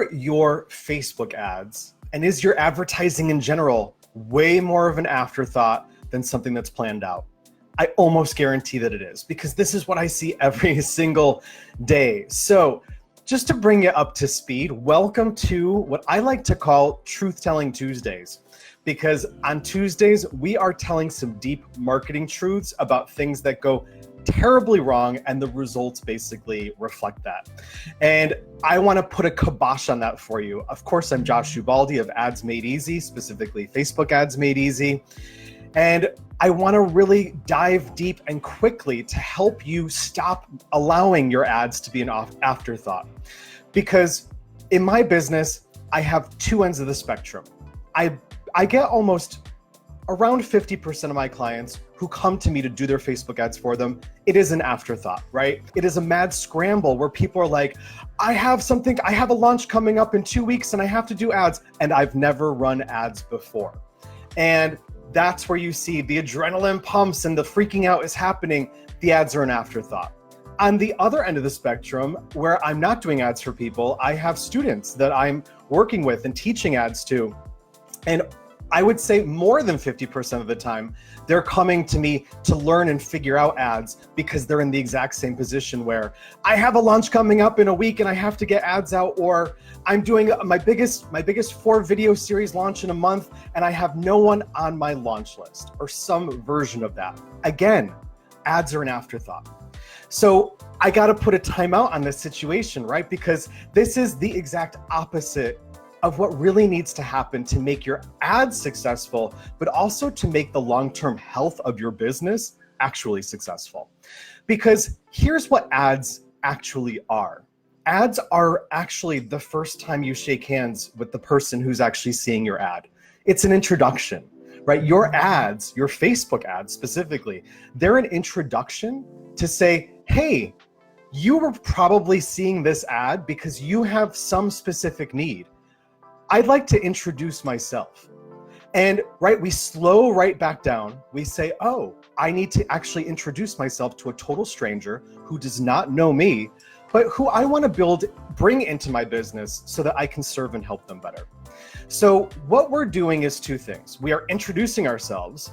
Are your Facebook ads and is your advertising in general way more of an afterthought than something that's planned out? I almost guarantee that it is, because this is what I see every single day. So just to bring you up to speed, welcome to what I like to call Truth Telling Tuesdays, because on Tuesdays, we are telling some deep marketing truths about things that go terribly wrong, and the results basically reflect that. And I want to put a kibosh on that for you. Of course, I'm Josh Ubaldi of Ads Made Easy, specifically Facebook Ads Made Easy. And I want to really dive deep and quickly to help you stop allowing your ads to be an afterthought. Because in my business, I have two ends of the spectrum. I get almost around 50% of my clients who come to me to do their Facebook ads for them. It is an afterthought, right? It is a mad scramble where people are like, I have a launch coming up in 2 weeks and I have to do ads, and I've never run ads before. And that's where you see the adrenaline pumps and the freaking out is happening. The ads are an afterthought. On the other end of the spectrum, where I'm not doing ads for people, I have students that I'm working with and teaching ads to. And I would say more than 50% of the time, they're coming to me to learn and figure out ads because they're in the exact same position where I have a launch coming up in a week and I have to get ads out, or I'm doing my biggest 4 video series launch in a month and I have no one on my launch list, or some version of that. Again, ads are an afterthought. So I got to put a timeout on this situation, right? Because this is the exact opposite of what really needs to happen to make your ads successful, but also to make the long-term health of your business actually successful. Because here's what ads actually are. Ads are actually the first time you shake hands with the person who's actually seeing your ad. It's an introduction, right? Your ads, your Facebook ads specifically, they're an introduction to say, hey, you were probably seeing this ad because you have some specific need. I'd like to introduce myself. And right, we slow right back down. We say, oh, I need to actually introduce myself to a total stranger who does not know me, but who I want to bring into my business so that I can serve and help them better. So what we're doing is 2 things. We are introducing ourselves,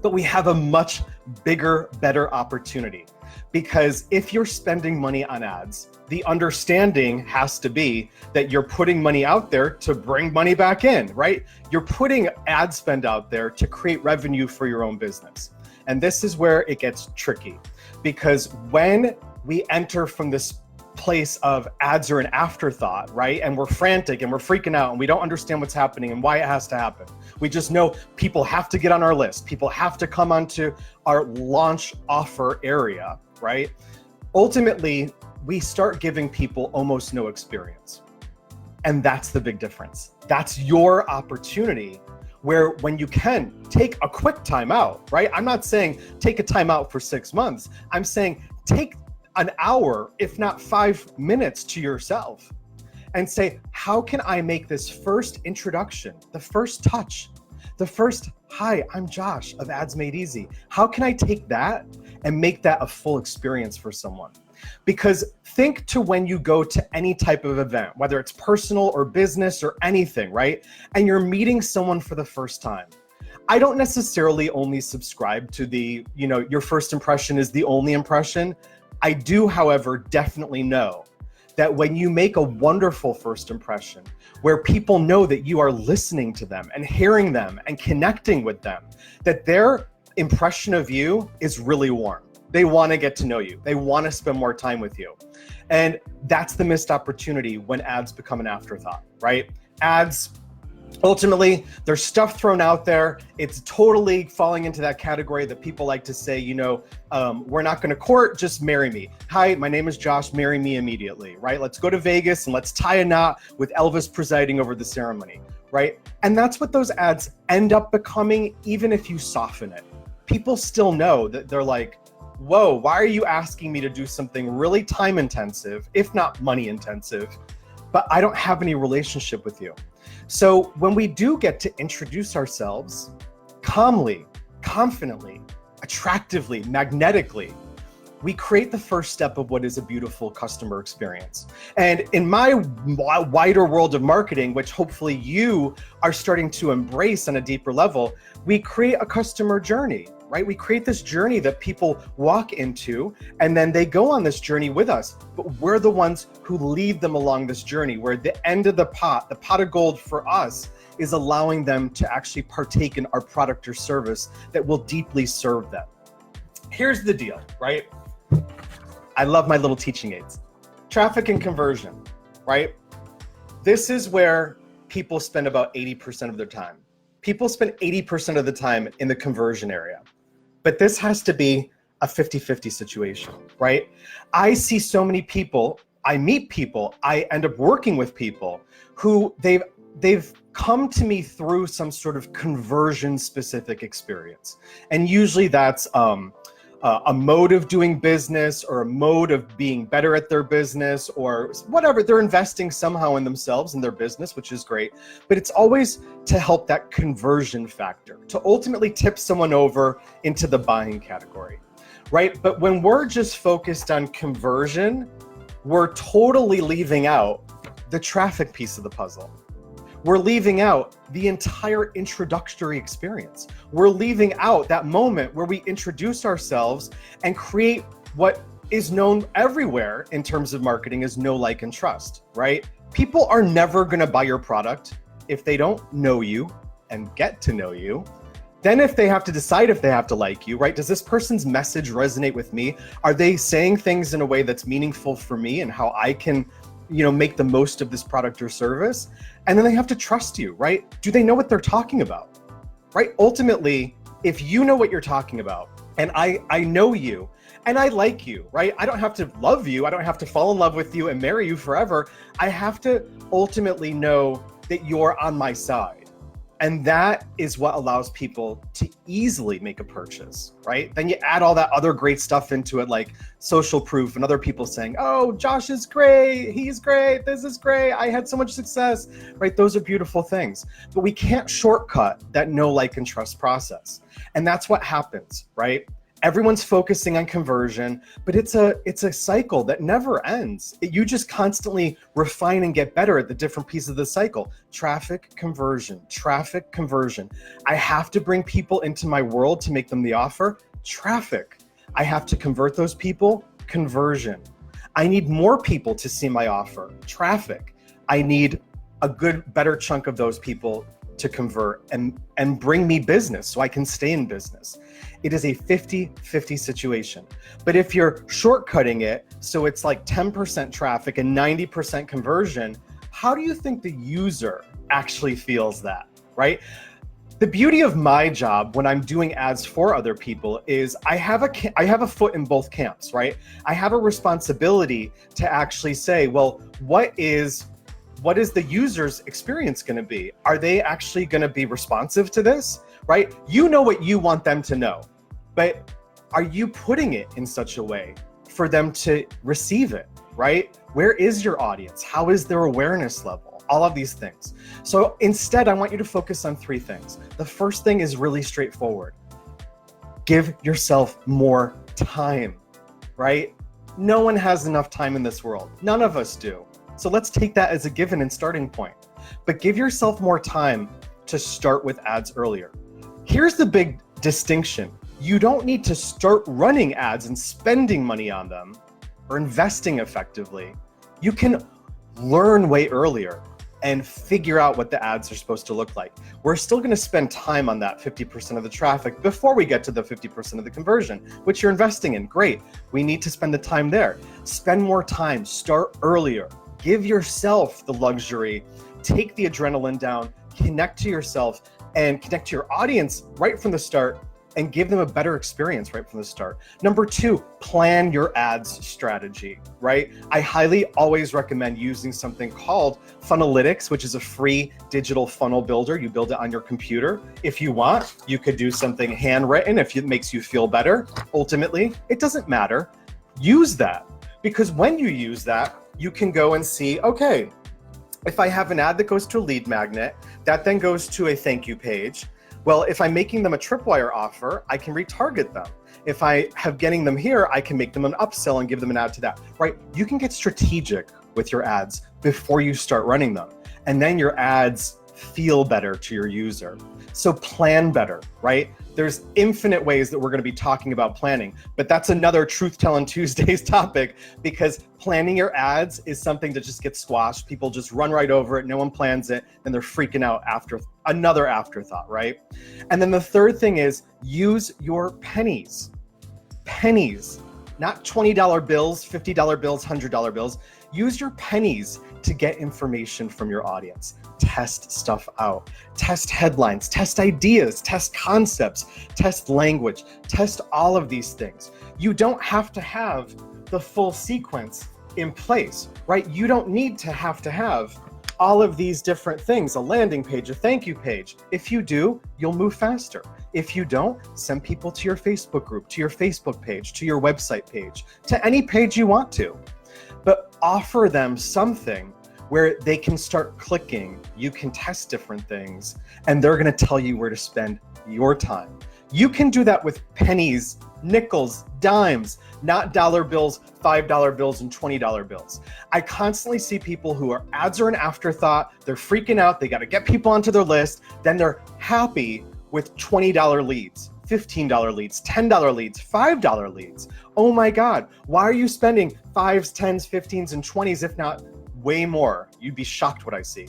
but we have a much bigger, better opportunity. Because if you're spending money on ads, the understanding has to be that you're putting money out there to bring money back in, right? You're putting ad spend out there to create revenue for your own business. And this is where it gets tricky, because when we enter from this place of ads are an afterthought, right? And we're frantic and we're freaking out and we don't understand what's happening and why it has to happen. We just know people have to get on our list. People have to come onto our launch offer area, right? Ultimately, we start giving people almost no experience. And that's the big difference. That's your opportunity where when you can take a quick time out, right? I'm not saying take a time out for 6 months. I'm saying take an hour, if not 5 minutes to yourself and say, how can I make this first introduction, the first touch, the first, hi, I'm Josh of Ads Made Easy. How can I take that and make that a full experience for someone? Because think to when you go to any type of event, whether it's personal or business or anything, right? And you're meeting someone for the first time. I don't necessarily only subscribe to your first impression is the only impression. I do, however, definitely know that when you make a wonderful first impression, where people know that you are listening to them and hearing them and connecting with them, that their impression of you is really warm. They want to get to know you. They want to spend more time with you. And that's the missed opportunity when ads become an afterthought, right? Ads, ultimately, there's stuff thrown out there. It's totally falling into that category that people like to say, we're not going to court, just marry me. Hi, my name is Josh, marry me immediately, right? Let's go to Vegas and let's tie a knot with Elvis presiding over the ceremony, right? And that's what those ads end up becoming, even if you soften it. People still know that they're like, whoa, why are you asking me to do something really time intensive, if not money intensive, but I don't have any relationship with you. So when we do get to introduce ourselves calmly, confidently, attractively, magnetically, we create the first step of what is a beautiful customer experience. And in my wider world of marketing, which hopefully you are starting to embrace on a deeper level, we create a customer journey, right? We create this journey that people walk into, and then they go on this journey with us. But we're the ones who lead them along this journey, where the end of the pot of gold for us is allowing them to actually partake in our product or service that will deeply serve them. Here's the deal, right? I love my little teaching aids. Traffic and conversion, right? This is where people spend about 80% of their time. People spend 80% of the time in the conversion area. But this has to be a 50-50 situation, right? I see so many people, I meet people, I end up working with people who they've come to me through some sort of conversion specific experience. And usually that's a mode of doing business, or a mode of being better at their business, or whatever. They're investing somehow in themselves and their business, which is great. But it's always to help that conversion factor, to ultimately tip someone over into the buying category, right? But when we're just focused on conversion, we're totally leaving out the traffic piece of the puzzle. We're leaving out the entire introductory experience. We're leaving out that moment where we introduce ourselves and create what is known everywhere in terms of marketing as know, like, and trust, right? People are never going to buy your product if they don't know you and get to know you. Then if they have to decide if they have to like you, right? Does this person's message resonate with me? Are they saying things in a way that's meaningful for me and how I can, make the most of this product or service? And then they have to trust you, right? Do they know what they're talking about, right? Ultimately, if you know what you're talking about, and I know you, and I like you, right? I don't have to love you. I don't have to fall in love with you and marry you forever. I have to ultimately know that you're on my side. And that is what allows people to easily make a purchase, right? Then you add all that other great stuff into it, like social proof and other people saying, oh, Josh is great, he's great, this is great, I had so much success, right? Those are beautiful things. But we can't shortcut that know, like, and trust process. And that's what happens, right? Everyone's focusing on conversion, but it's a cycle that never ends. You just constantly refine and get better at the different pieces of the cycle. Traffic, conversion, traffic, conversion. I have to bring people into my world to make them the offer. Traffic. I have to convert those people. Conversion. I need more people to see my offer. Traffic. I need a better chunk of those people to convert and bring me business so I can stay in business. It is a 50-50 situation. But if you're shortcutting it, so it's like 10% traffic and 90% conversion, how do you think the user actually feels that, right? The beauty of my job when I'm doing ads for other people is I have a foot in both camps, right? I have a responsibility to actually say, well, what is the user's experience going to be? Are they actually going to be responsive to this, right? You know what you want them to know, but are you putting it in such a way for them to receive it, right? Where is your audience? How is their awareness level? All of these things. So instead, I want you to focus on 3 things. The first thing is really straightforward. Give yourself more time, right? No one has enough time in this world. None of us do. So let's take that as a given and starting point. But give yourself more time to start with ads earlier. Here's the big distinction. You don't need to start running ads and spending money on them or investing effectively. You can learn way earlier and figure out what the ads are supposed to look like. We're still going to spend time on that 50% of the traffic before we get to the 50% of the conversion, which you're investing in. Great. We need to spend the time there. Spend more time, start earlier. Give yourself the luxury, take the adrenaline down, connect to yourself and connect to your audience right from the start and give them a better experience right from the start. Number 2, plan your ads strategy, right? I highly always recommend using something called Funnelytics, which is a free digital funnel builder. You build it on your computer. If you want, you could do something handwritten if it makes you feel better. Ultimately, it doesn't matter. Use that, because when you use that, you can go and see, okay, if I have an ad that goes to a lead magnet, that then goes to a thank you page, Well, if I'm making them a tripwire offer, I can retarget them. If I have getting them here, I can make them an upsell and give them an ad to that, right? You can get strategic with your ads before you start running them. And then your ads feel better to your user. So plan better, right? There's infinite ways that we're going to be talking about planning, but that's another Truth Telling Tuesdays topic, because planning your ads is something that just gets squashed. People just run right over it. No one plans it. And they're freaking out after another afterthought, right? And then the third thing is use your pennies. Pennies, not $20 bills, $50 bills, $100 bills. Use your pennies to get information from your audience. Test stuff out. Test headlines, test ideas, test concepts, test language, test all of these things. You don't have to have the full sequence in place, right? You don't need to have all of these different things, a landing page, a thank you page. If you do, you'll move faster. If you don't, send people to your Facebook group, to your Facebook page, to your website page, to any page you want to. But offer them something where they can start clicking, you can test different things, and they're gonna tell you where to spend your time. You can do that with pennies, nickels, dimes, not dollar bills, $5 bills, and $20 bills. I constantly see people who are ads are an afterthought, they're freaking out, they gotta get people onto their list, then they're happy with $20 leads, $15 leads, $10 leads, $5 leads. Oh my God, why are you spending 5s, 10s, 15s, and 20s, if not way more? You'd be shocked what I see.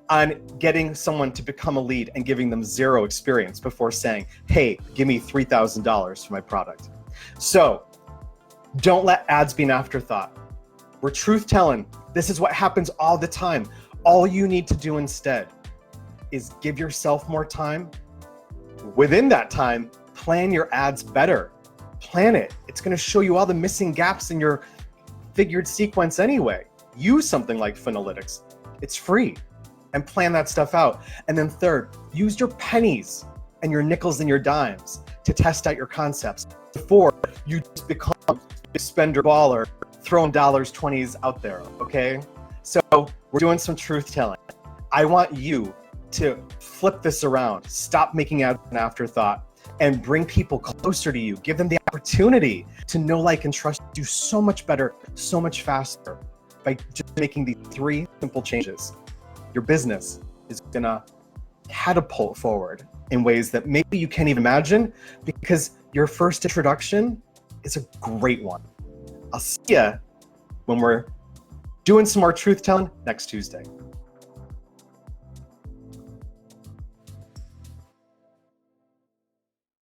On getting someone to become a lead and giving them zero experience before saying, hey, give me $3,000 for my product. So don't let ads be an afterthought. We're truth telling. This is what happens all the time. All you need to do instead is give yourself more time. Within that time, plan your ads better. Plan it. It's going to show you all the missing gaps in your figured sequence anyway. Use something like Funalytics. It's free. And plan that stuff out. And then third, use your pennies and your nickels and your dimes to test out your concepts before you just become a spender baller throwing dollars, 20s out there, okay? So we're doing some truth telling. I want you to flip this around. Stop making ads an afterthought and bring people closer to you. Give them the opportunity to know, like, and trust you so much better, so much faster by just making these 3 simple changes. Your business is gonna catapult forward in ways that maybe you can't even imagine, because your first introduction is a great one. I'll see ya when we're doing some more truth telling next Tuesday.